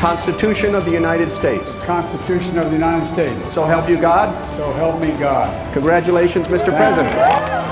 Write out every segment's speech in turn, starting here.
Constitution of the United States. the Constitution of the United States. So help you God. So help me God. Congratulations, Mr. President.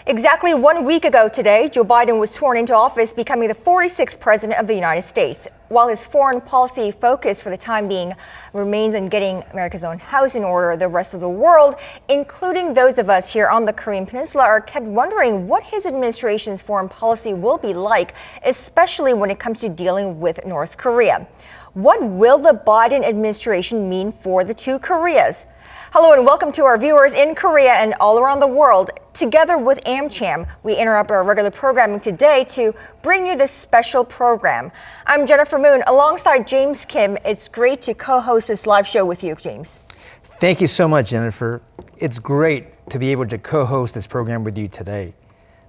Exactly 1 week ago today, Joe Biden was sworn into office, becoming the 46th president of the United States. While his foreign policy focus for the time being remains on getting America's own house in order, the rest of the world, including those of us here on the Korean Peninsula, are kept wondering what his administration's foreign policy will be like, especially when it comes to dealing with North Korea. What will the Biden administration mean for the two Koreas? Hello and welcome to our viewers in Korea and all around the world. Together with AmCham, we interrupt our regular programming today to bring you this special program. I'm Jennifer Moon alongside James Kim. It's great to co-host this live show with you, James. Thank you so much, Jennifer. It's great to be able to co-host this program with you today.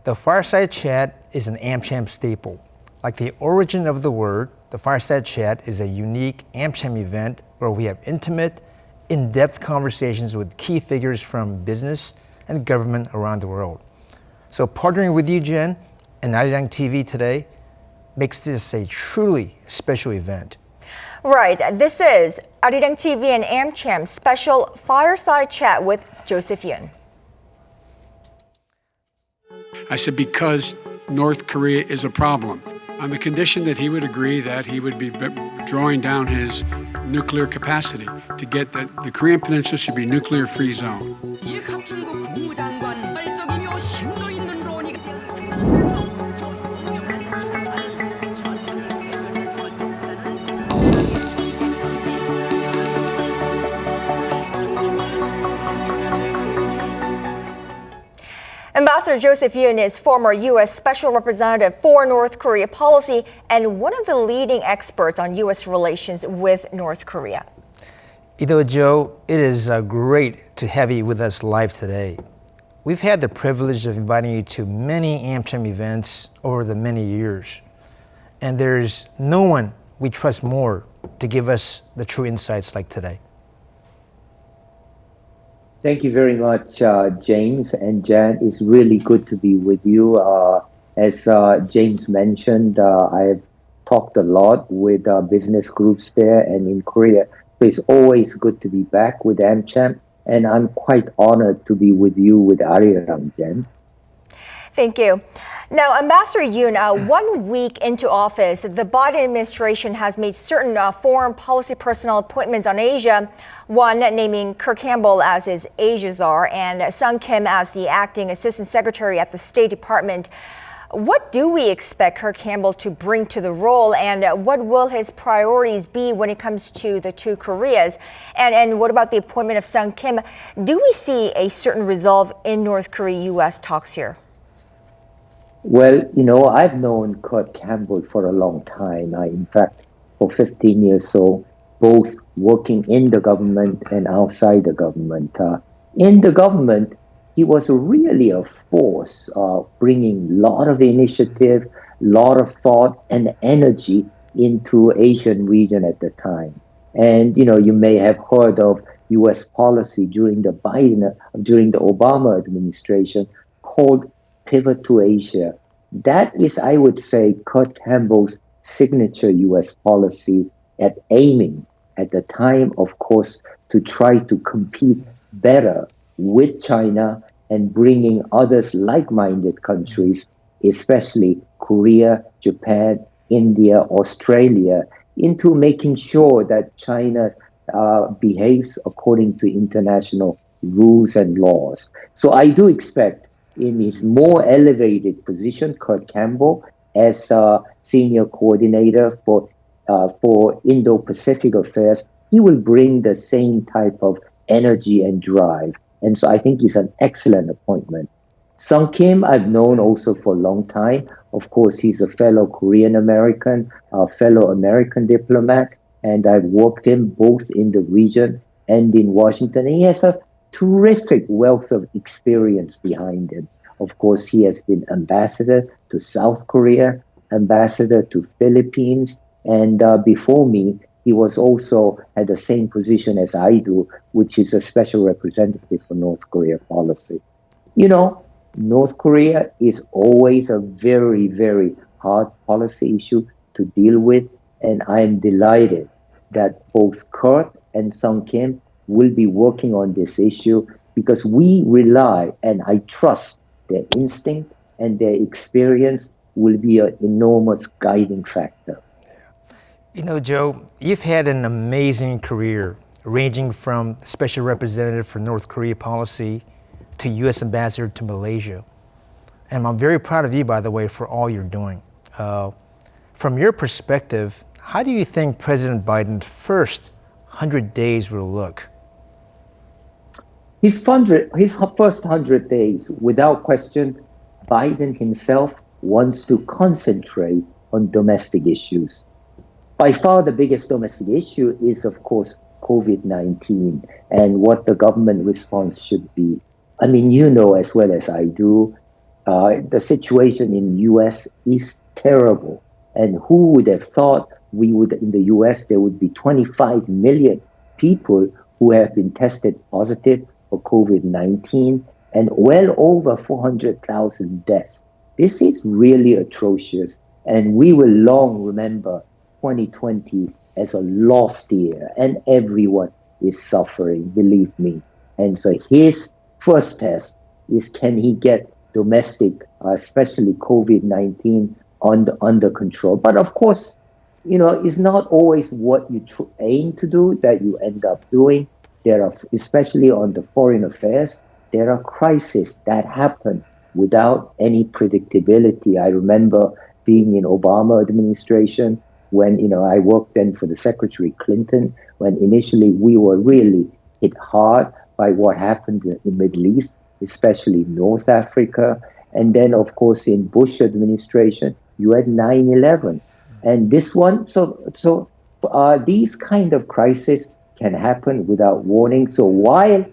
The Fireside Chat is an AmCham staple. Like the origin of the word, the Fireside Chat is a unique AmCham event where we have intimate, in-depth conversations with key figures from business and government around the world. So partnering with you, Jen, and Arirang TV today makes this a truly special event. Right, this is Arirang TV and AmCham special Fireside Chat with Joseph Yoon. I said, because North Korea is a problem, on the condition that he would agree that he would be drawing down his nuclear capacity to get that the Korean Peninsula should be a nuclear-free zone. Ambassador Joseph Yoon is former U.S. Special Representative for North Korea policy and one of the leading experts on U.S. relations with North Korea. Joe, it is great to have you with us live today. We've had the privilege of inviting you to many AmCham events over the many years, and there's no one we trust more to give us the true insights like today. Thank you very much, James and Jan. It's really good to be with you. As James mentioned, I've talked a lot with business groups there and in Korea. So it's always good to be back with AmCham, and I'm quite honored to be with you with Arirang, Jan. Thank you. Now, Ambassador Yoon, 1 week into office, the Biden administration has made certain foreign policy personnel appointments on Asia, one naming Kirk Campbell as his Asia czar and Sung Kim as the acting assistant secretary at the State Department. What do we expect Kirk Campbell to bring to the role, and what will his priorities be when it comes to the two Koreas? And what about the appointment of Sung Kim? Do we see a certain resolve in North Korea-U.S. talks here? Well, I've known Kurt Campbell for a long time. In fact, for 15 years so, both working in the government and outside the government. In the government, he was really a force, bringing a lot of initiative, a lot of thought and energy into Asian region at the time. And, you may have heard of U.S. policy during the Obama administration called Pivot to Asia. That is, I would say, Kurt Campbell's signature U.S. policy at aiming at the time, of course, to try to compete better with China and bringing others like-minded countries, especially Korea, Japan, India, Australia, into making sure that China behaves according to international rules and laws. So I do expect in his more elevated position, Kurt Campbell, as senior coordinator for Indo-Pacific affairs, he will bring the same type of energy and drive. And so I think he's an excellent appointment. Sung Kim, I've known also for a long time. Of course, he's a fellow Korean American, a fellow American diplomat, and I've worked him both in the region and in Washington. And he has a terrific wealth of experience behind him. Of course, he has been ambassador to South Korea, ambassador to Philippines, and before me, he was also at the same position as I do, which is a special representative for North Korea policy. You know, North Korea is always a very, very hard policy issue to deal with, and I am delighted that both Kurt and Sung Kim will be working on this issue because we rely and I trust their instinct and their experience will be an enormous guiding factor. You know, Joe, you've had an amazing career ranging from Special Representative for North Korea policy to U.S. Ambassador to Malaysia. And I'm very proud of you, by the way, for all you're doing. From your perspective, how do you think President Biden's first 100 days will look? His first 100 days, without question, Biden himself wants to concentrate on domestic issues. By far the biggest domestic issue is, of course, COVID-19 and what the government response should be. I mean, you know as well as I do, the situation in U.S. is terrible. And who would have thought in the U.S., there would be 25 million people who have been tested positive for COVID-19 and well over 400,000 deaths. This is really atrocious. And we will long remember 2020 as a lost year, and everyone is suffering, believe me. And so his first test is, can he get domestic, especially COVID-19, under control? But of course, you know, it's not always what you aim to do that you end up doing. There are, especially on the foreign affairs, there are crises that happen without any predictability. I remember being in Obama administration when, you know, I worked then for the Secretary Clinton, when initially we were really hit hard by what happened in the Middle East, especially North Africa. And then, of course, in Bush administration, you had 9/11. And this one, so these kind of crises can happen without warning. So while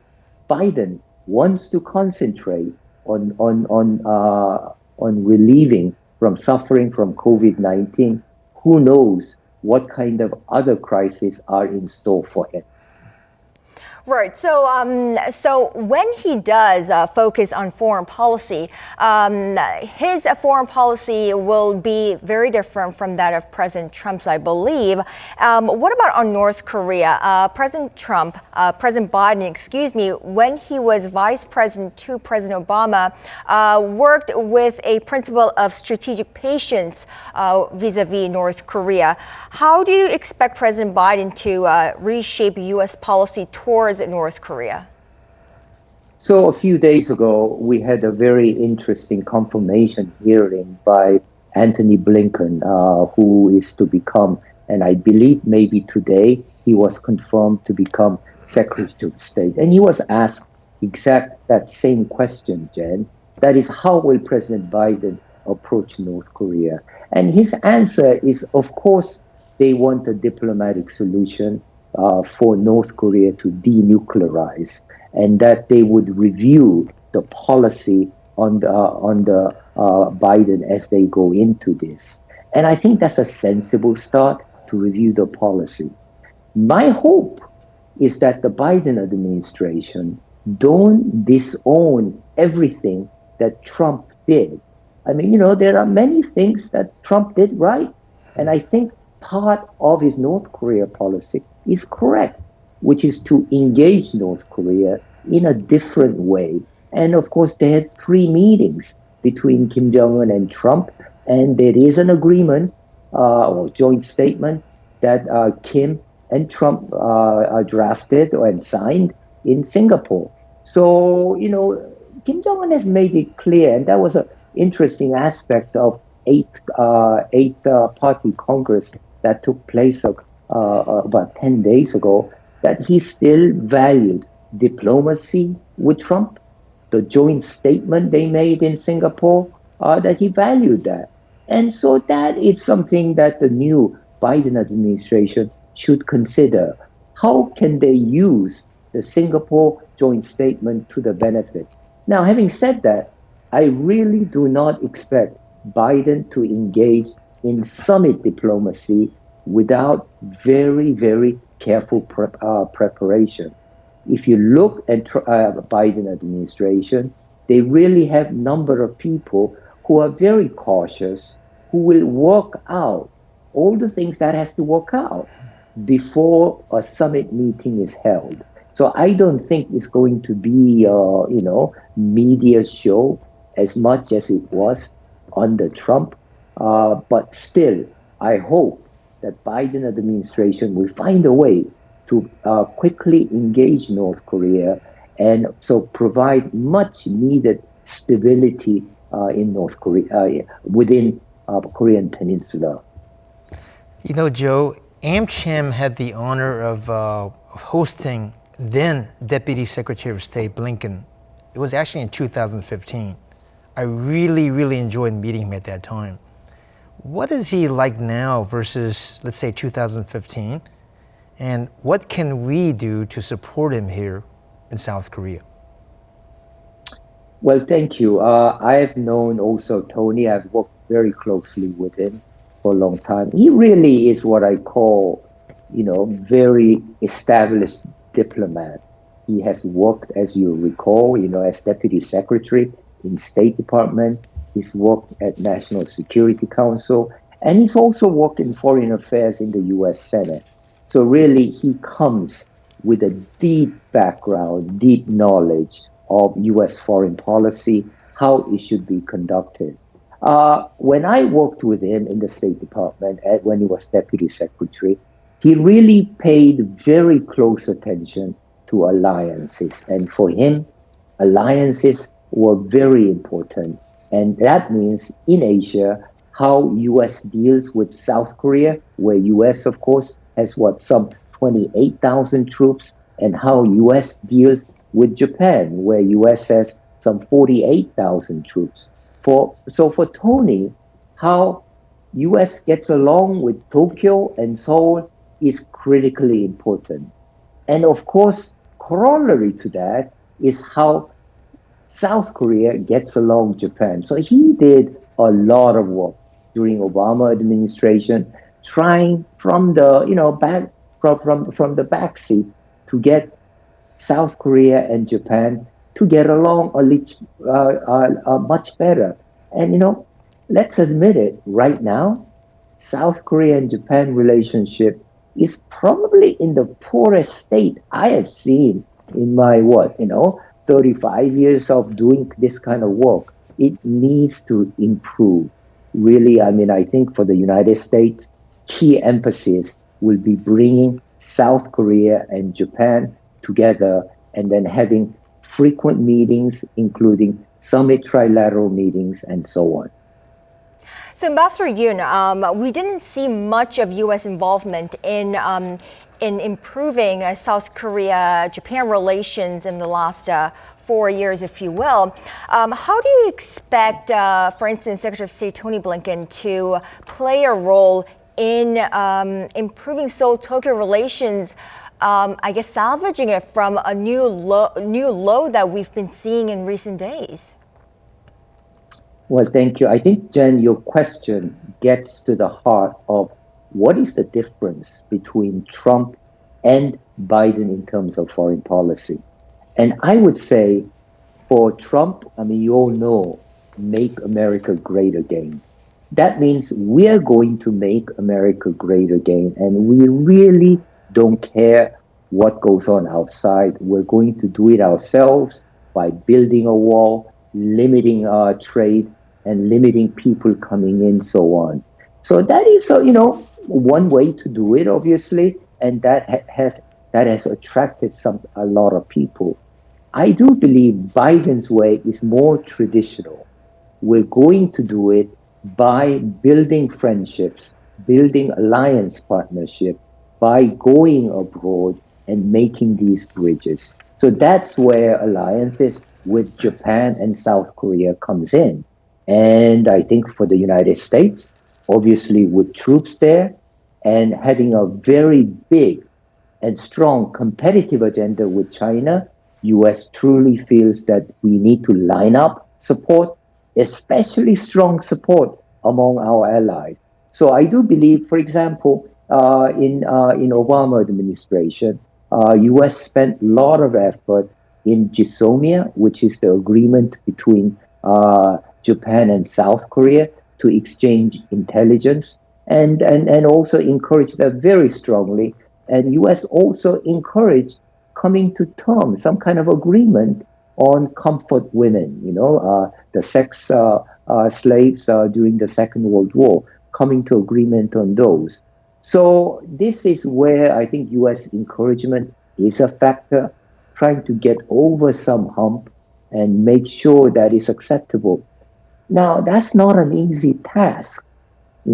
Biden wants to concentrate on relieving from suffering from COVID-19, who knows what kind of other crises are in store for him. Right. So when he does focus on foreign policy, his foreign policy will be very different from that of President Trump's, I believe. What about on North Korea? President Biden, when he was vice president to President Obama, worked with a principle of strategic patience vis-a-vis North Korea. How do you expect President Biden to reshape U.S. policy towards North Korea? So a few days ago, we had a very interesting confirmation hearing by Antony Blinken, who is to become, and I believe maybe today, he was confirmed to become Secretary of State. And he was asked that same question, Jen. That is, how will President Biden approach North Korea? And his answer is, of course, they want a diplomatic solution for North Korea to denuclearize, and that they would review the policy on the Biden as they go into this. And I think that's a sensible start to review the policy. My hope is that the Biden administration don't disown everything that Trump did. I mean, you know, there are many things that Trump did right, and I think part of his North Korea policy is correct, which is to engage North Korea in a different way. And of course, they had 3 meetings between Kim Jong-un and Trump, and there is an agreement or joint statement that Kim and Trump drafted and signed in Singapore. So, you know, Kim Jong-un has made it clear, and that was an interesting aspect of Eighth Party Congress that took place about 10 days ago, that he still valued diplomacy with Trump, the joint statement they made in Singapore, that he valued that. And so that is something that the new Biden administration should consider. How can they use the Singapore joint statement to the benefit? Now, having said that, I really do not expect Biden to engage in summit diplomacy without very, very careful preparation. If you look at Biden administration, they really have a number of people who are very cautious, who will work out all the things that has to work out before a summit meeting is held. So I don't think it's going to be, media show as much as it was under Trump. But still, I hope that Biden administration will find a way to quickly engage North Korea and so provide much needed stability in North Korea, within Korean Peninsula. You know, Joe, AmCham had the honor of hosting then Deputy Secretary of State Blinken. It was actually in 2015. I really, really enjoyed meeting him at that time. What is he like now versus, let's say, 2015? And what can we do to support him here in South Korea? Well, thank you. I've known also Tony. I've worked very closely with him for a long time. He really is what I call, very established diplomat. He has worked, as you recall, as Deputy Secretary in State Department. He's worked at National Security Council, and he's also worked in foreign affairs in the U.S. Senate. So really, he comes with a deep background, deep knowledge of U.S. foreign policy, how it should be conducted. When I worked with him in the State Department, when he was Deputy Secretary, he really paid very close attention to alliances. And for him, alliances were very important. And that means in Asia, how U.S. deals with South Korea, where U.S., of course, has some 28,000 troops, and how U.S. deals with Japan, where U.S. has some 48,000 troops. So for Tony, how U.S. gets along with Tokyo and Seoul is critically important. And of course, corollary to that is how South Korea gets along with Japan. So he did a lot of work during Obama administration, trying from the from the backseat to get South Korea and Japan to get along much better. And let's admit it, right now, South Korea and Japan relationship is probably in the poorest state I have seen in my 35 years of doing this kind of work. It needs to improve. Really, I think for the United States, key emphasis will be bringing South Korea and Japan together and then having frequent meetings, including summit trilateral meetings and so on. So, Ambassador Yoon, we didn't see much of U.S. involvement in improving South Korea-Japan relations in the last 4 years, if you will. How do you expect, for instance, Secretary of State Tony Blinken to play a role in improving Seoul-Tokyo relations, salvaging it from a new low that we've been seeing in recent days? Well, thank you. I think, Jen, your question gets to the heart of what is the difference between Trump and Biden in terms of foreign policy. And I would say for Trump, you all know, make America great again. That means we are going to make America great again. And we really don't care what goes on outside. We're going to do it ourselves by building a wall, limiting our trade, and limiting people coming in, so on. So that is, one way to do it, obviously, and that has attracted a lot of people. I do believe Biden's way is more traditional. We're going to do it by building friendships, building alliance partnership, by going abroad and making these bridges. So that's where alliances with Japan and South Korea comes in. And I think for the United States, obviously with troops there and having a very big and strong competitive agenda with China, US truly feels that we need to line up support, especially strong support among our allies. So I do believe, for example, in Obama administration, U.S. spent a lot of effort in GSOMIA, which is the agreement between Japan and South Korea to exchange intelligence, and also encouraged that very strongly. And U.S. also encouraged coming to terms, some kind of agreement on comfort women, the sex slaves during the Second World War, coming to agreement on those. So this is where I think U.S. encouragement is a factor, trying to get over some hump and make sure that it's acceptable. Now, that's not an easy task. I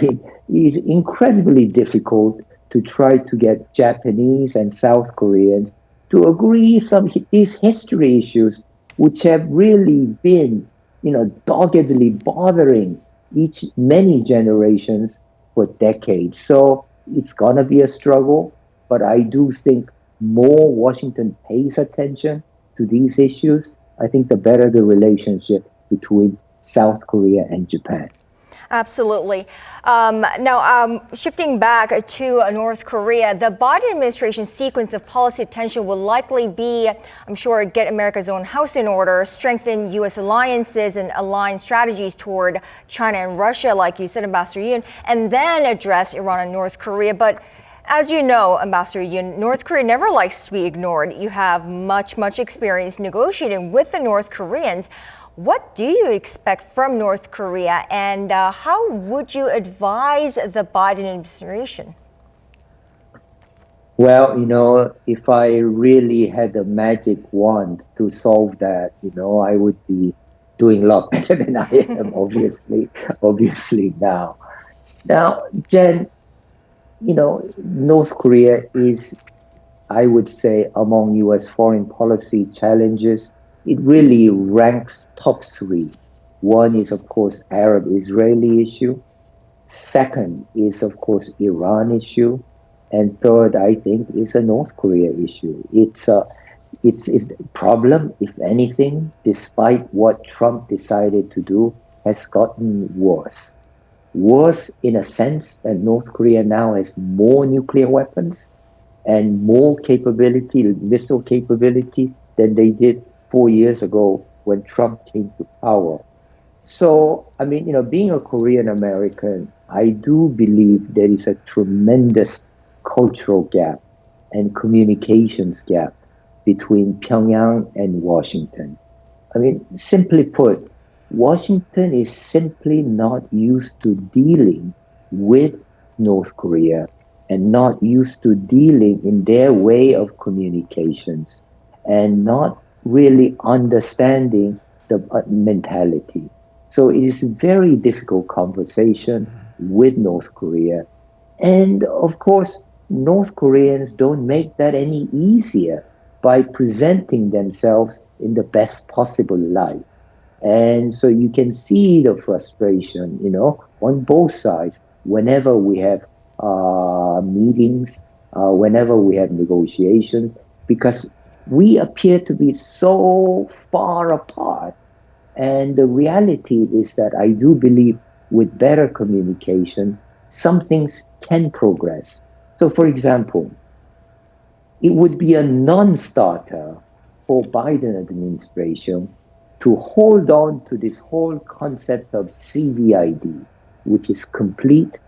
mean, it's incredibly difficult to try to get Japanese and South Koreans to agree some these history issues, which have really been, doggedly bothering each many generations for decades. So it's gonna be a struggle, but I do think more Washington pays attention to these issues, I think the better the relationship between South Korea and Japan. Absolutely. Now, shifting back to North Korea, the Biden administration's sequence of policy attention will likely be, I'm sure, get America's own house in order, strengthen U.S. alliances and align strategies toward China and Russia, like you said, Ambassador Yoon, and then address Iran and North Korea. But as you know, Ambassador Yoon, North Korea never likes to be ignored. You have much experience negotiating with the North Koreans. What do you expect from North Korea, and how would you advise the Biden administration? Well, if I really had a magic wand to solve that, I would be doing a lot better than I am, obviously now. Now, Jen, North Korea is, I would say, among U.S. foreign policy challenges, it really ranks top three. One is, of course, Arab-Israeli issue. Second is, of course, Iran issue. And third, I think, is a North Korea issue. It's a problem, if anything, despite what Trump decided to do, has gotten worse. Worse in a sense that North Korea now has more nuclear weapons and more capability, missile capability, than they did 4 years ago when Trump came to power. So, I mean, being a Korean American, I do believe there is a tremendous cultural gap and communications gap between Pyongyang and Washington. I mean, simply put, Washington is simply not used to dealing with North Korea and not used to dealing in their way of communications and not really understanding the mentality. So it is a very difficult conversation with North Korea. And of course, North Koreans don't make that any easier by presenting themselves in the best possible light. And so you can see the frustration, on both sides whenever we have meetings, whenever we have negotiations, because we appear to be so far apart. And the reality is that I do believe with better communication, some things can progress. So, for example, it would be a non-starter for Biden administration to hold on to this whole concept of CVID, which is complete,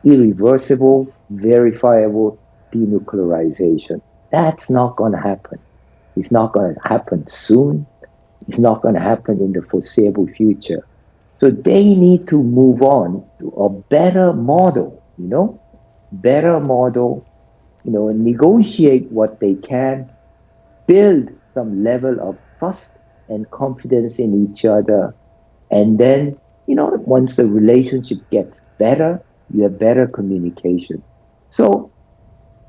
irreversible, verifiable denuclearization. That's not going to happen. It's not going to happen soon. It's not going to happen in the foreseeable future. So they need to move on to a better model, negotiate what they can, build some level of trust and confidence in each other. And then, once the relationship gets better, you have better communication. So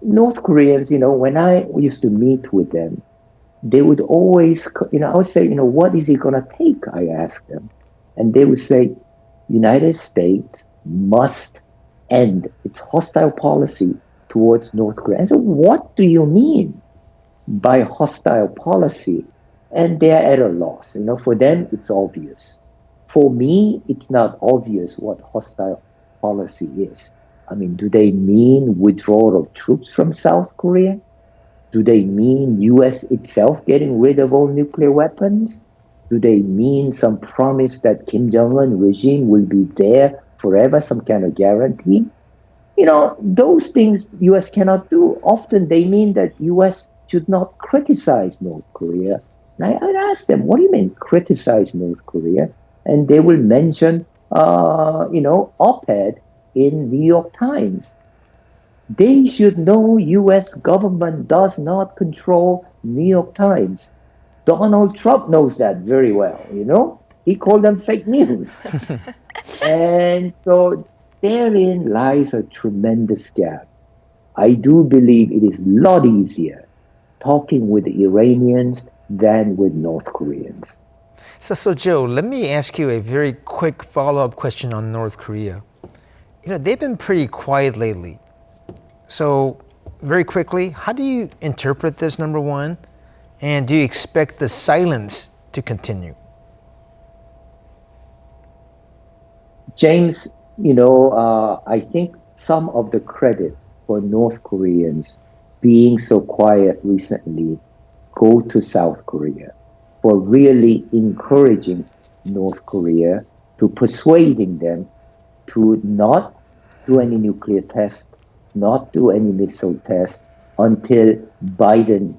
North Koreans, when I used to meet with them, they would always, I would say, what is it going to take? I asked them. And they would say, United States must end its hostile policy towards North Korea. And so what do you mean by hostile policy? And they're at a loss. For them, it's obvious. For me, it's not obvious what hostile policy is. I mean, do they mean withdrawal of troops from South Korea? Do they mean U.S. itself getting rid of all nuclear weapons? Do they mean some promise that Kim Jong-un regime will be there forever, some kind of guarantee? Those things U.S. cannot do. Often they mean that U.S. should not criticize North Korea. And I'd ask them, what do you mean criticize North Korea? And they will mention, op-ed in New York Times. They should know U.S. government does not control New York Times. Donald Trump knows that very well, He called them fake news. And so therein lies a tremendous gap. I do believe it is a lot easier talking with the Iranians than with North Koreans. So Joe, let me ask you a very quick follow-up question on North Korea. They've been pretty quiet lately. So very quickly, how do you interpret this, number one? And do you expect the silence to continue? James, I think some of the credit for North Koreans being so quiet recently go to South Korea for really encouraging North Korea, to persuading them to not do any nuclear tests, not do any missile tests until Biden,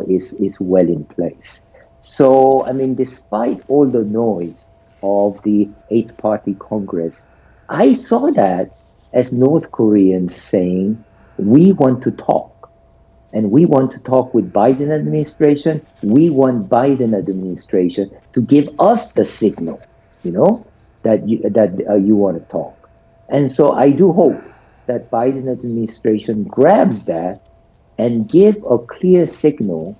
is well in place. So, despite all the noise of the 8-party Congress, I saw that as North Koreans saying, we want to talk. And we want to talk with Biden administration. We want Biden administration to give us the signal, that you want to talk. And so I do hope that Biden administration grabs that and give a clear signal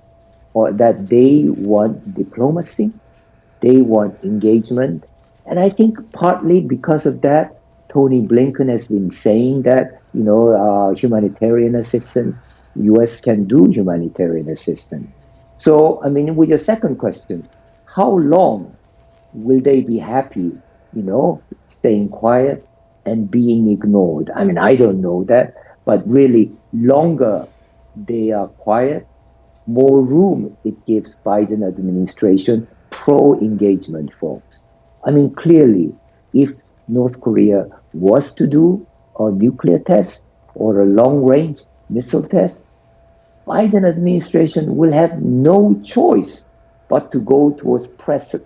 that they want diplomacy, they want engagement. And I think partly because of that, Tony Blinken has been saying that, humanitarian assistance, U.S. can do humanitarian assistance. So, with your second question, how long will they be happy, staying quiet and being ignored? I don't know that, but really longer they are quiet, more room it gives Biden administration pro-engagement folks. Clearly, if North Korea was to do a nuclear test or a long-range missile test, Biden administration will have no choice but to go towards pressure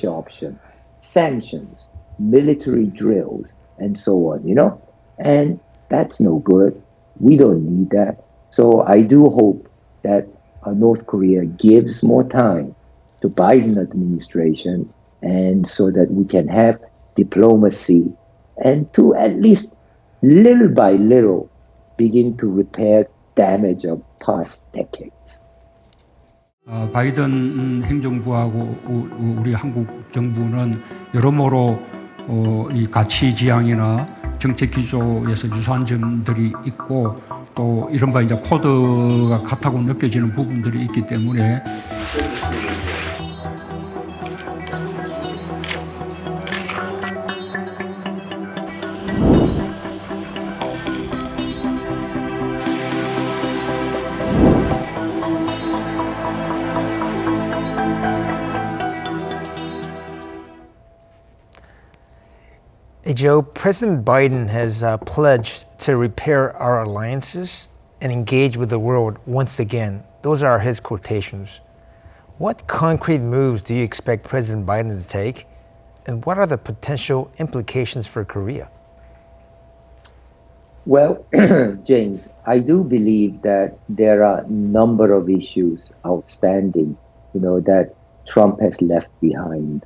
option, sanctions, military drills, and so on, And that's no good. We don't need that. So I do hope that North Korea gives more time to Biden administration, and so that we can have diplomacy and to at least little by little begin to repair damage of past decades. 바이든 행정부하고 우리 한국 정부는 여러모로 이 가치 지향이나 정책 기조에서 유사한 점들이 있고, 또 이른바 이제 코드가 같다고 느껴지는 부분들이 있기 때문에 Hey Joe, President Biden has pledged to repair our alliances and engage with the world once again. Those are his quotations. What concrete moves do you expect President Biden to take, and what are the potential implications for Korea? Well, James, I do believe that there are a number of issues outstanding, that Trump has left behind.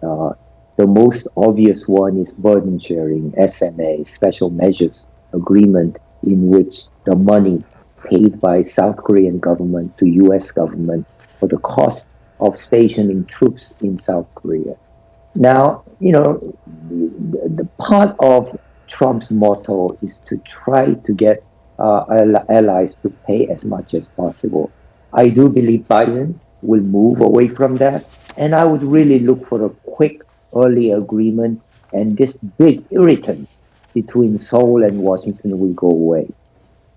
The most obvious one is burden sharing, SMA, Special Measures Agreement, in which the money paid by South Korean government to U.S. government for the cost of stationing troops in South Korea. Now, the part of Trump's motto is to try to get allies to pay as much as possible. I do believe Biden will move away from that, and I would really look for a quick, early agreement, and this big irritant between Seoul and Washington will go away.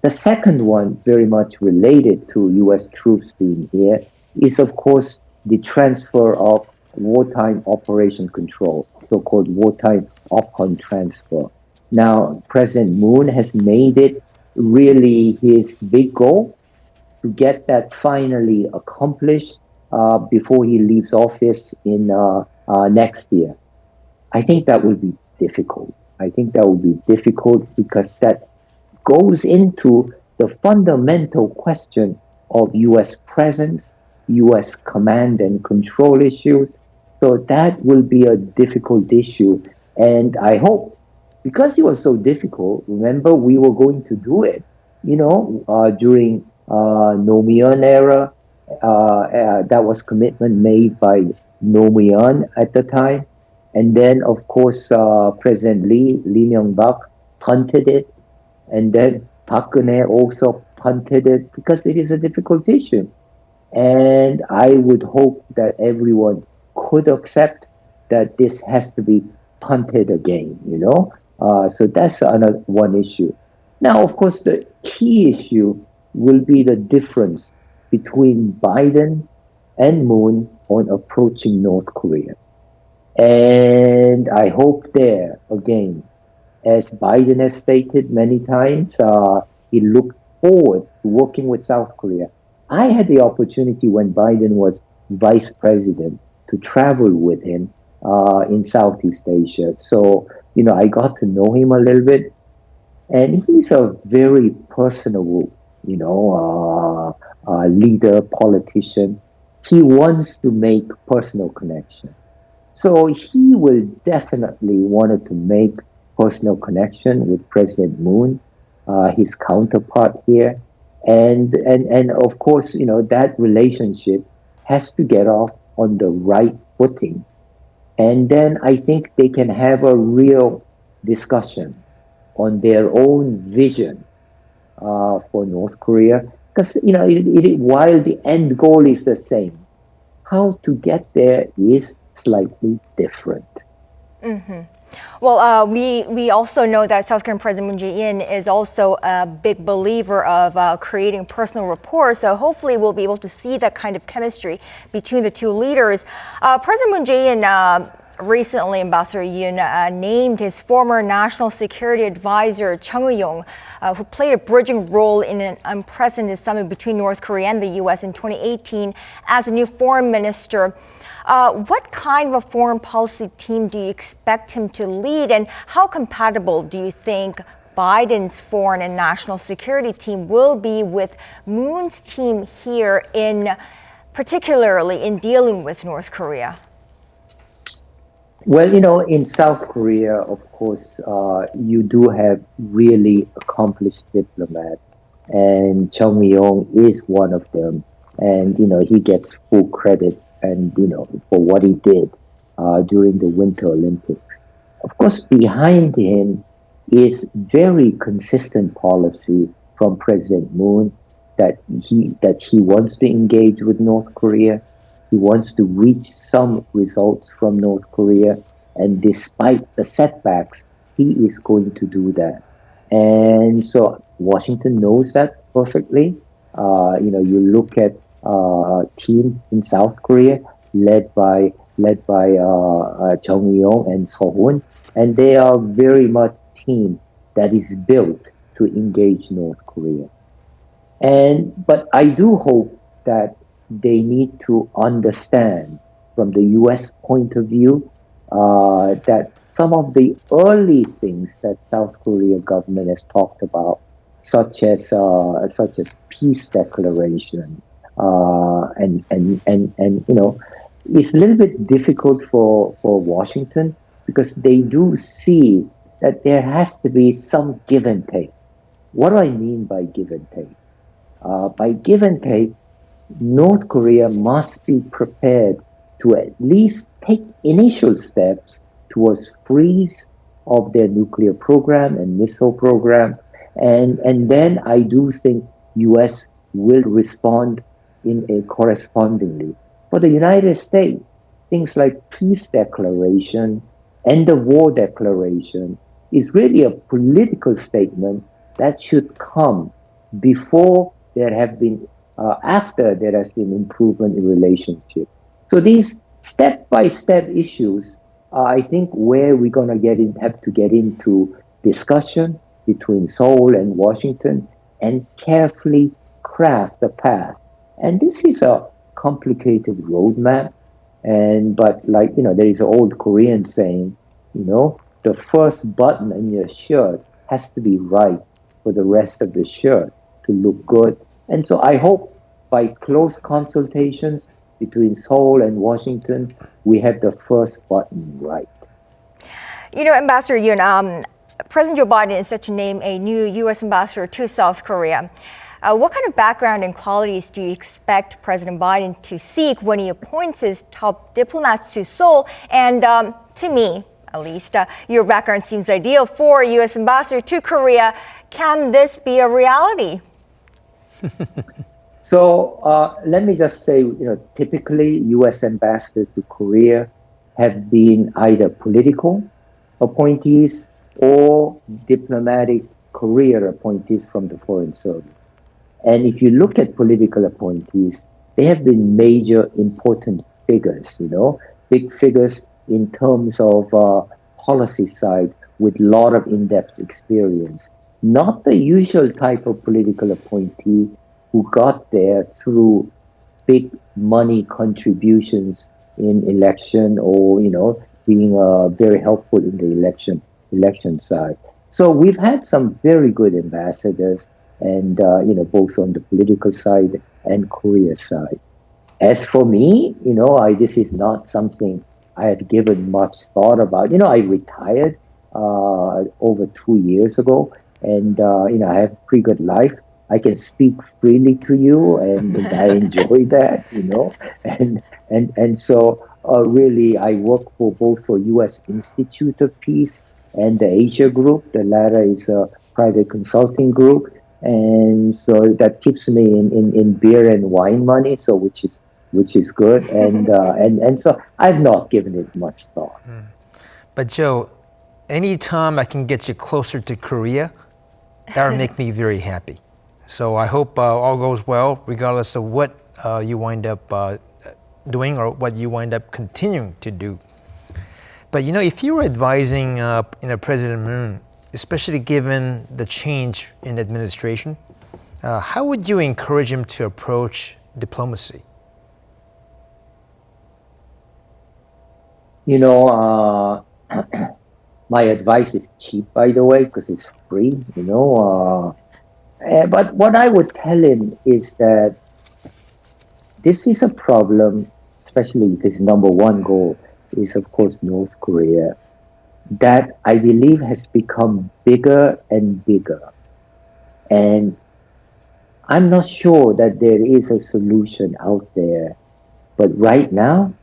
The second one, very much related to U.S. troops being here, is of course the transfer of wartime operation control, so-called wartime OPCON transfer. Now, President Moon has made it really his big goal to get that finally accomplished before he leaves office in next year. I think that will be difficult. I think that will be difficult because that goes into the fundamental question of U.S. presence, U.S. command and control issues. So that will be a difficult issue. And I hope, because it was so difficult, remember we were going to do it, during Nomeon era. That was commitment made by Nomeon at the time. And then, of course, President Lee Myung-bak punted it. And then Park Geun-hye also punted it because it is a difficult issue. And I would hope that everyone could accept that this has to be punted again, So that's another one issue. Now, of course, the key issue will be the difference between Biden and Moon on approaching North Korea. And I hope there, again, as Biden has stated many times, he looks forward to working with South Korea. I had the opportunity when Biden was vice president to travel with him in Southeast Asia. So, I got to know him a little bit. And he's a very personable, leader, politician. He wants to make personal connection. So he will definitely want to make personal connection with President Moon, his counterpart here. And of course, that relationship has to get off on the right footing. And then I think they can have a real discussion on their own vision for North Korea. Because, while the end goal is the same, how to get there is slightly different. Mm-hmm. Well, we also know that South Korean President Moon Jae-in is also a big believer of creating personal rapport. So hopefully we'll be able to see that kind of chemistry between the two leaders. President Moon Jae-in recently, Ambassador Yoon, named his former National Security Advisor Chung Eui-yong, who played a bridging role in an unprecedented summit between North Korea and the U.S. in 2018 as a new foreign minister. What kind of a foreign policy team do you expect him to lead, and how compatible do you think Biden's foreign and national security team will be with Moon's team here, particularly in dealing with North Korea? Well, in South Korea, of course, you do have really accomplished diplomats, and Chung Eui-yong is one of them, and he gets full credit and for what he did during the Winter Olympics. Of course, behind him is very consistent policy from President Moon that he wants to engage with North Korea. He wants to reach some results from North Korea, and despite the setbacks, he is going to do that. And so Washington knows that perfectly. You look at team in South Korea led by Chung Eui-yong and Seo-hoon, and they are very much team that is built to engage North Korea. But I do hope that they need to understand from the U.S. point of view that some of the early things that South Korea government has talked about, such as peace declaration, and it's a little bit difficult for Washington because they do see that there has to be some give and take. What do I mean by give and take? By give and take, North Korea must be prepared to at least take initial steps towards freeze of their nuclear program and missile program. And then I do think US will respond in a correspondingly. For the United States, things like peace declaration, end of war declaration is really a political statement that should come before there have been after there has been improvement in relationship. So these step-by-step issues are, I think, where we're going to have to get into discussion between Seoul and Washington and carefully craft a path. And this is a complicated roadmap. But like, there is an old Korean saying, the first button in your shirt has to be right for the rest of the shirt to look good. And so I hope by close consultations between Seoul and Washington, we have the first button right. Ambassador Yoon, President Joe Biden is set to name a new U.S. ambassador to South Korea. What kind of background and qualities do you expect President Biden to seek when he appoints his top diplomats to Seoul? And to me, at least, your background seems ideal for a U.S. ambassador to Korea. Can this be a reality? So let me just say, typically U.S. ambassadors to Korea have been either political appointees or diplomatic career appointees from the Foreign Service. And if you look at political appointees, they have been major important figures, big figures in terms of policy side with a lot of in-depth experience. Not the usual type of political appointee who got there through big money contributions in election or, being very helpful in the election side. So we've had some very good ambassadors and, both on the political side and Korea side. As for me, this is not something I had given much thought about. I retired over 2 years ago and, I have a pretty good life. I can speak freely to you, and I enjoy that, and so really I work for U.S. Institute of Peace and the Asia Group. The latter is a private consulting group, and so that keeps me in beer and wine money, so which is good, and so I've not given it much thought. But Joe, anytime I can get you closer to Korea, that would make me very happy. So I hope all goes well, regardless of what you wind up doing or what you wind up continuing to do. But if you were advising President Moon, especially given the change in administration, how would you encourage him to approach diplomacy? My advice is cheap, by the way, because it's free, But what I would tell him is that this is a problem, especially his number one goal is, of course, North Korea, that I believe has become bigger and bigger. And I'm not sure that there is a solution out there. But right now,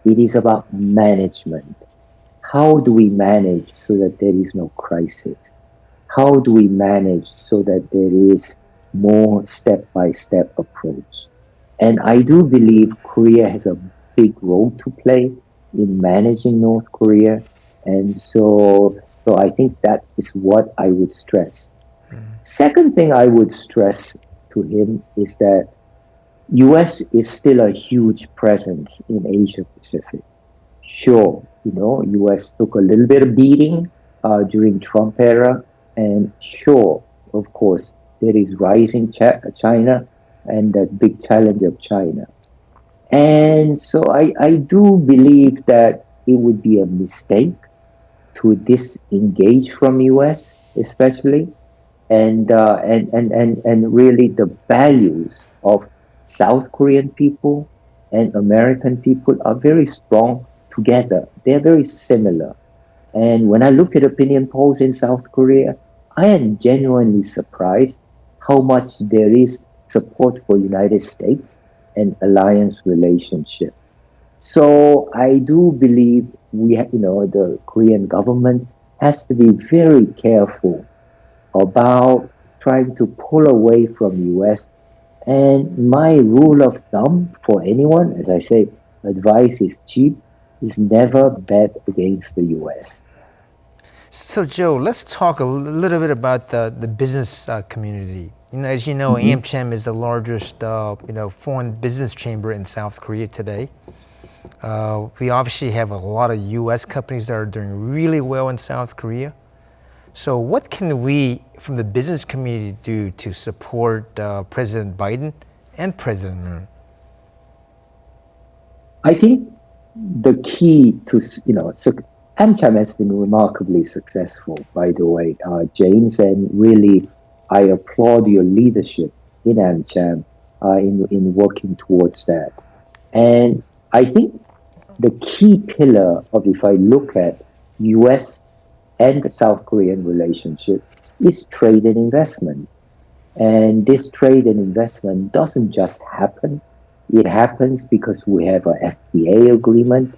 it is about management. How do we manage so that there is no crisis? How do we manage so that there is more step-by-step approach? And I do believe Korea has a big role to play in managing North Korea. And so I think that is what I would stress. Second thing I would stress to him is that U.S. is still a huge presence in Asia Pacific. Sure, U.S. took a little bit of beating during Trump era. And sure, of course, there is rising China and the big challenge of China. And so I do believe that it would be a mistake to disengage from U.S. especially, and really the values of South Korean people and American people are very strong together. They're very similar. And when I look at opinion polls in South Korea, I am genuinely surprised how much there is support for United States and alliance relationship. So I do believe the Korean government has to be very careful about trying to pull away from U.S. And my rule of thumb for anyone, as I say, advice is cheap, is never bet against the U.S. So, Joe, let's talk a little bit about the business community. As you know, AmCham is the largest foreign business chamber in South Korea today. We obviously have a lot of U.S. companies that are doing really well in South Korea. So, what can we, from the business community, do to support President Biden and President Moon? I think the key to AmCham has been remarkably successful, by the way, James, and really I applaud your leadership in AmCham in working towards that. And I think the key pillar of, if I look at U.S. and the South Korean relationship, is trade and investment. And this trade and investment doesn't just happen. It happens because we have a FTA agreement.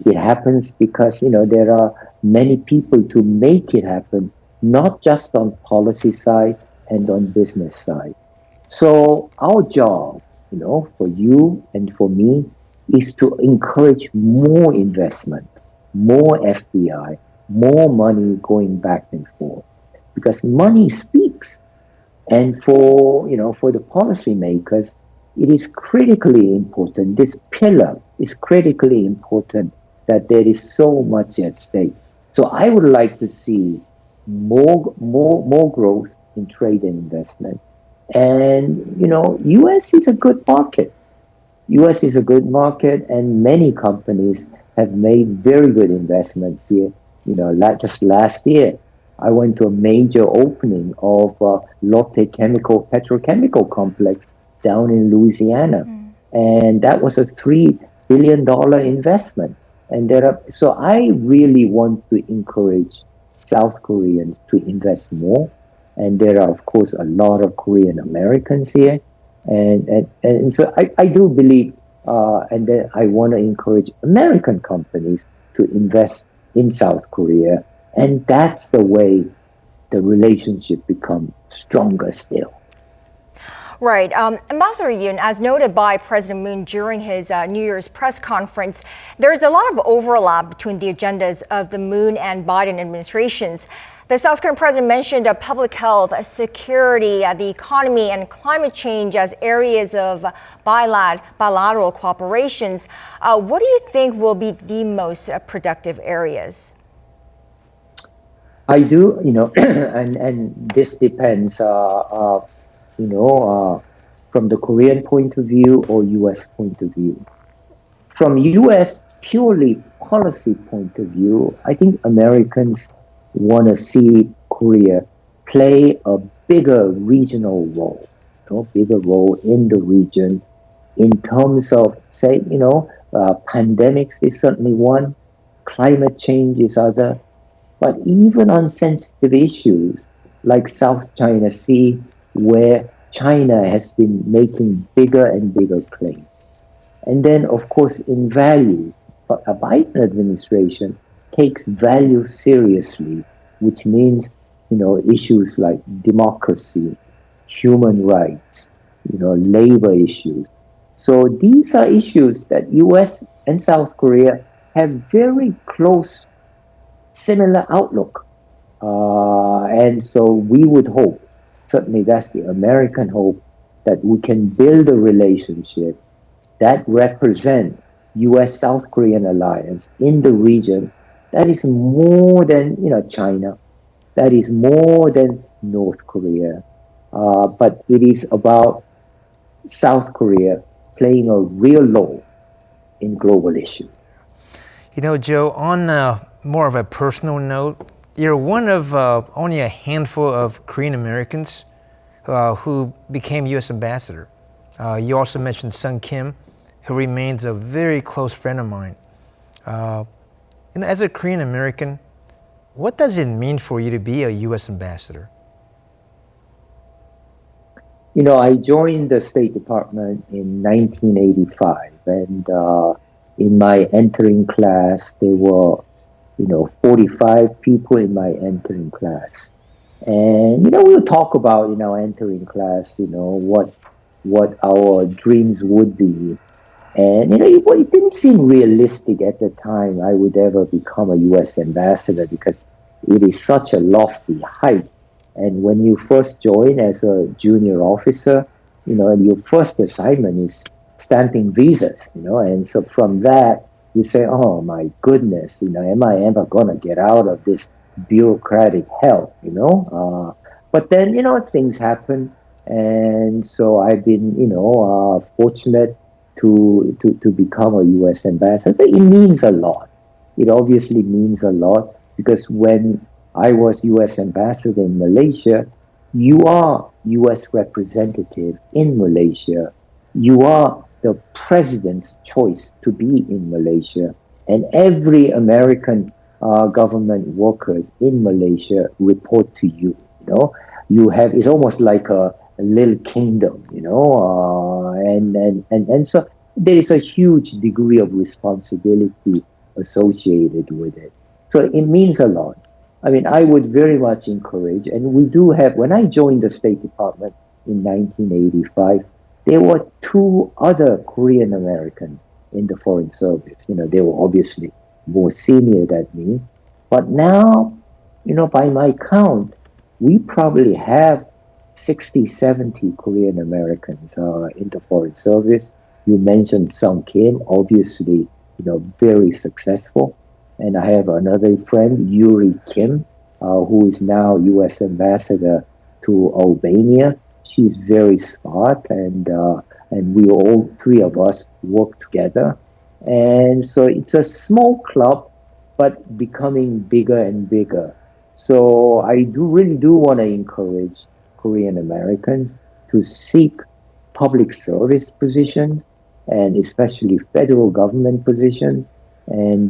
It happens because, there are many people to make it happen, not just on policy side and on business side. So our job, for you and for me, is to encourage more investment, more FDI, more money going back and forth, because money speaks. And for the policymakers, it is critically important. This pillar is critically important that there is so much at stake. So I would like to see more growth in trade and investment. And U.S. is a good market. U.S. is a good market, and many companies have made very good investments here. Just last year, I went to a major opening of Lotte petrochemical complex down in Louisiana, and that was a $3 billion investment. And so I really want to encourage South Koreans to invest more, and there are of course a lot of Korean Americans here, and so I do believe, and then I want to encourage American companies to invest in South Korea, and that's the way the relationship becomes stronger still. Right. Ambassador Yoon, as noted by President Moon during his New Year's press conference, there's a lot of overlap between the agendas of the Moon and Biden administrations. The South Korean president mentioned public health, security, the economy, and climate change as areas of bilateral cooperations. What do you think will be the most productive areas? I do, and this depends, from the Korean point of view or U.S. point of view. From U.S. purely policy point of view, I think Americans want to see Korea play a bigger regional role, bigger role in the region in terms of, say, pandemics is certainly one, climate change is other, but even on sensitive issues like South China Sea, where China has been making bigger and bigger claims. And then, of course, in values, a Biden administration takes values seriously, which means, issues like democracy, human rights, labor issues. So these are issues that U.S. and South Korea have very close, similar outlook. And so we would hope, certainly that's the American hope, that we can build a relationship that represents U.S.-South Korean alliance in the region that is more than China, that is more than North Korea, but it is about South Korea playing a real role in global issues. Joe, on more of a personal note, you're one of only a handful of Korean Americans who became U.S. ambassador. You also mentioned Sung Kim, who remains a very close friend of mine. As a Korean American, what does it mean for you to be a U.S. ambassador? I joined the State Department in 1985, and in my entering class, there were, 45 people in my entering class. And, we'll talk about, entering class, what our dreams would be. And, it didn't seem realistic at the time I would ever become a U.S. ambassador because it is such a lofty height. And when you first join as a junior officer, and your first assignment is stamping visas, and so from that, you say, oh my goodness, am I ever going to get out of this bureaucratic hell, But then, things happen. And so I've been, fortunate to become a U.S. ambassador. It means a lot. It obviously means a lot because when I was U.S. ambassador in Malaysia, you are U.S. representative in Malaysia. You are the president's choice to be in Malaysia. And every American government workers in Malaysia report to you. It's almost like a little kingdom, and so there is a huge degree of responsibility associated with it. So it means a lot. I mean, I would very much encourage, and we do have, when I joined the State Department in 1985, there were 2 other Korean Americans in the Foreign Service. They were obviously more senior than me. But now, by my count, we probably have 60, 70 Korean Americans in the Foreign Service. You mentioned Sung Kim, obviously, very successful. And I have another friend, Yuri Kim, who is now U.S. ambassador to Albania. She's very smart, and we all 3 of us work together. And so it's a small club, but becoming bigger and bigger. So I really do want to encourage Korean Americans to seek public service positions, and especially federal government positions, and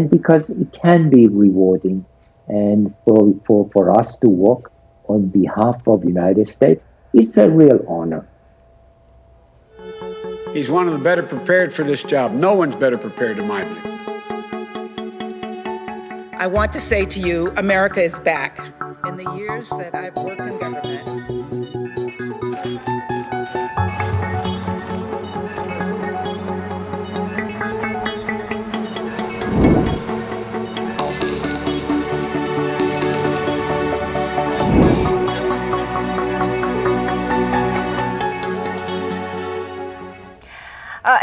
because it can be rewarding, and for us to work on behalf of the United States, it's a real honor. He's one of the better prepared for this job. No one's better prepared, in my view. I want to say to you, America is back. In the years that I've worked in government,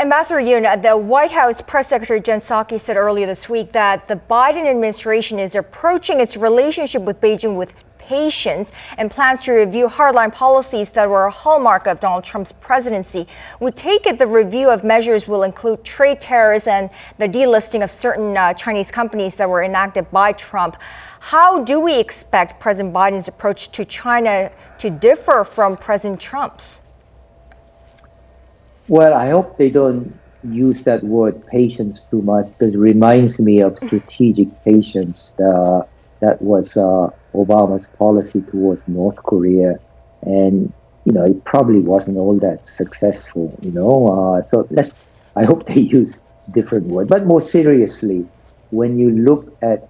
Ambassador Yoon, the White House Press Secretary Jen Psaki said earlier this week that the Biden administration is approaching its relationship with Beijing with patience and plans to review hardline policies that were a hallmark of Donald Trump's presidency. We take it the review of measures will include trade tariffs and the delisting of certain Chinese companies that were enacted by Trump. How do we expect President Biden's approach to China to differ from President Trump's? Well, I hope they don't use that word patience too much, because it reminds me of strategic patience. That was Obama's policy towards North Korea. And, it probably wasn't all that successful, So I hope they use different words. But more seriously, when you look at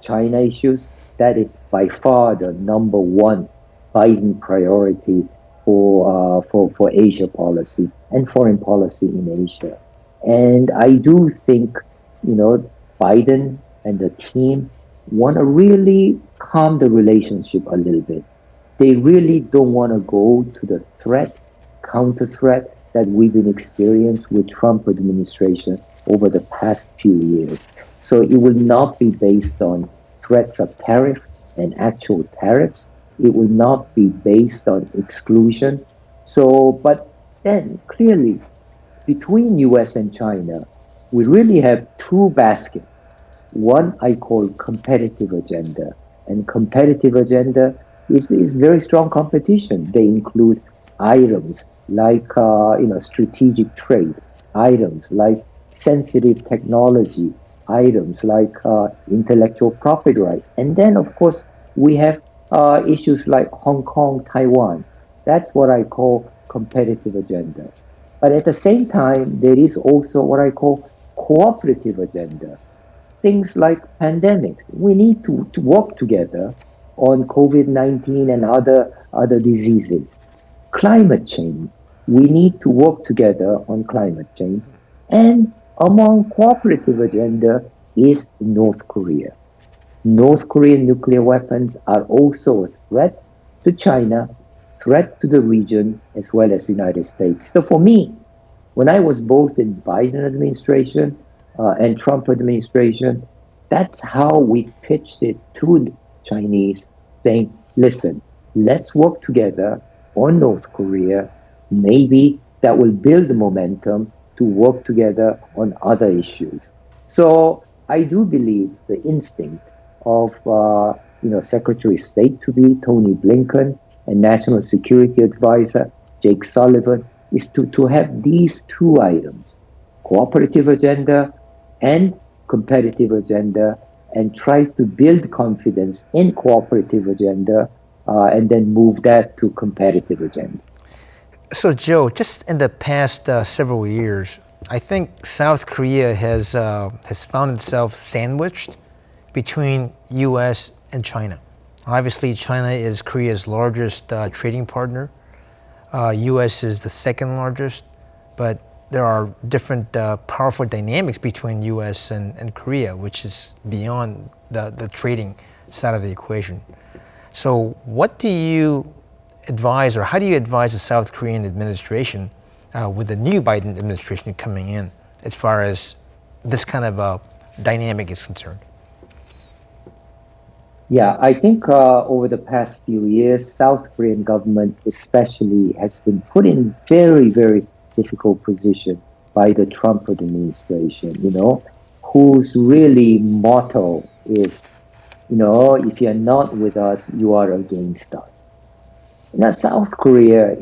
China issues, that is by far the number 1 Biden priority for Asia policy and foreign policy in Asia. And I do think, Biden and the team want to really calm the relationship a little bit. They really don't want to go to the counter threat that we've been experiencing with Trump administration over the past few years. So it will not be based on threats of tariff and actual tariffs. It will not be based on exclusion. So, but then clearly, between US and China, we really have 2 baskets. One I call competitive agenda. And competitive agenda is very strong competition. They include items like strategic trade, items like sensitive technology, items like intellectual property rights. And then, of course, we have issues like Hong Kong, Taiwan, That's what I call competitive agenda. But at the same time, there is also what I call cooperative agenda. Things like pandemics. We need to work together on COVID-19 and other diseases. Climate change. We need to work together on climate change. And among cooperative agenda is North Korea. North Korean nuclear weapons are also a threat to China, threat to the region, as well as the United States. So for me, when I was both in Biden administration and Trump administration, that's how we pitched it to the Chinese, saying, listen, let's work together on North Korea. Maybe that will build the momentum to work together on other issues. So I do believe the instinct of Secretary of State to be Tony Blinken and National Security Advisor Jake Sullivan is to have these two items, cooperative agenda and competitive agenda, and try to build confidence in cooperative agenda and then move that to competitive agenda. So, Joe, just in the past several years, I think South Korea has found itself sandwiched between U.S. and China. Obviously, China is Korea's largest trading partner. U.S. is the second largest, but there are different powerful dynamics between U.S. and Korea, which is beyond the trading side of the equation. So what do you advise, or how do you advise the South Korean administration with the new Biden administration coming in as far as this kind of dynamic is concerned? Yeah, I think over the past few years, South Korean government especially has been put in very, very difficult position by the Trump administration, whose really motto is, if you're not with us, you are against us. Now, South Korea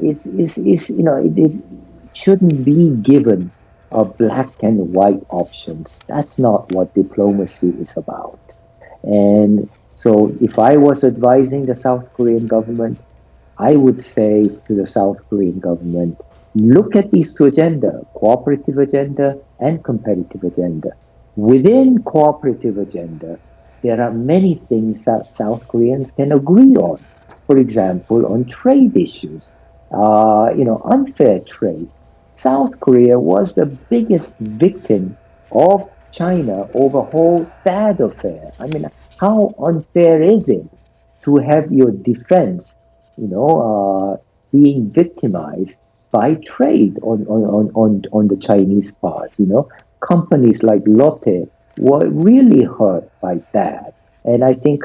shouldn't be given a black and white options. That's not what diplomacy is about. And so if I was advising the South Korean government, I would say to the South Korean government, look at these two agendas, cooperative agenda and competitive agenda. Within cooperative agenda, there are many things that South Koreans can agree on. For example, on trade issues, unfair trade. South Korea was the biggest victim of China over whole THAAD affair. I mean, how unfair is it to have your defense, being victimized by trade on the Chinese part? Companies like Lotte were really hurt by that, and I think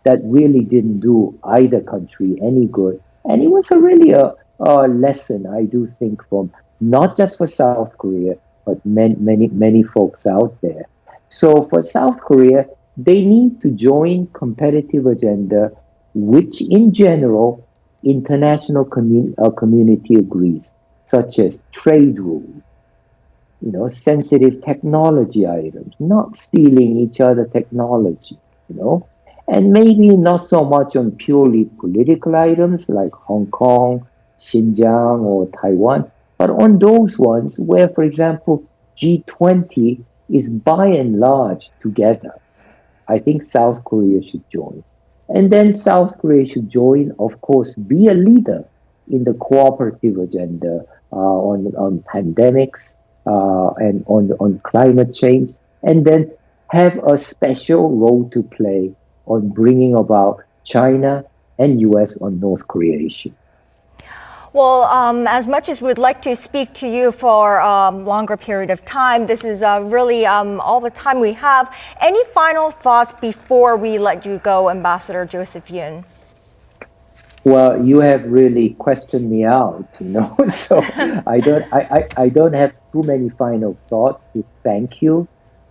that really didn't do either country any good. And it was really a lesson, I do think, from not just for South Korea, but many folks out there. So for South Korea, they need to join competitive agenda, which in general, international community agrees, such as trade rules, sensitive technology items, not stealing each other technology, and maybe not so much on purely political items like Hong Kong, Xinjiang, or Taiwan, but on those ones where, for example, G20 is by and large together. I think South Korea should join. And then South Korea should join, of course, be a leader in the cooperative agenda on pandemics and on climate change, and then have a special role to play on bringing about China and U.S. on North Korea issue. Well, as much as we'd like to speak to you for a longer period of time, this is really all the time we have. Any final thoughts before we let you go, Ambassador Joseph Yun? Well, you have really questioned me out, so I don't have too many final thoughts to thank you,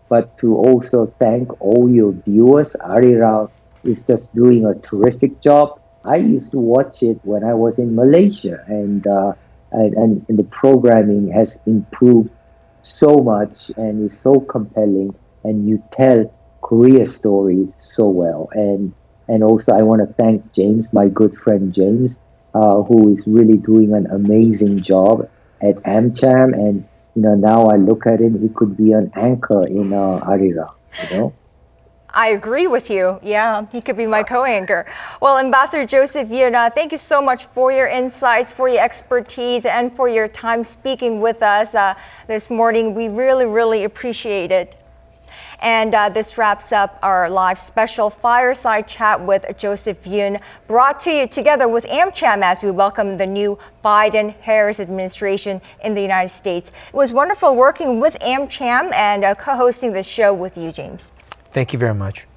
but to also thank all your viewers. Arirang is just doing a terrific job. I used to watch it when I was in Malaysia, and the programming has improved so much and is so compelling, and you tell Korea stories so well. And also I want to thank James, my good friend James, who is really doing an amazing job at AmCham. And, now I look at him, he could be an anchor in Arirang, I agree with you. Yeah, he could be my co-anchor. Well, Ambassador Joseph Yun, thank you so much for your insights, for your expertise, and for your time speaking with us this morning. We really, really appreciate it. And this wraps up our live special Fireside Chat with Joseph Yun, brought to you together with AmCham as we welcome the new Biden-Harris administration in the United States. It was wonderful working with AmCham and co-hosting the show with you, James. Thank you very much.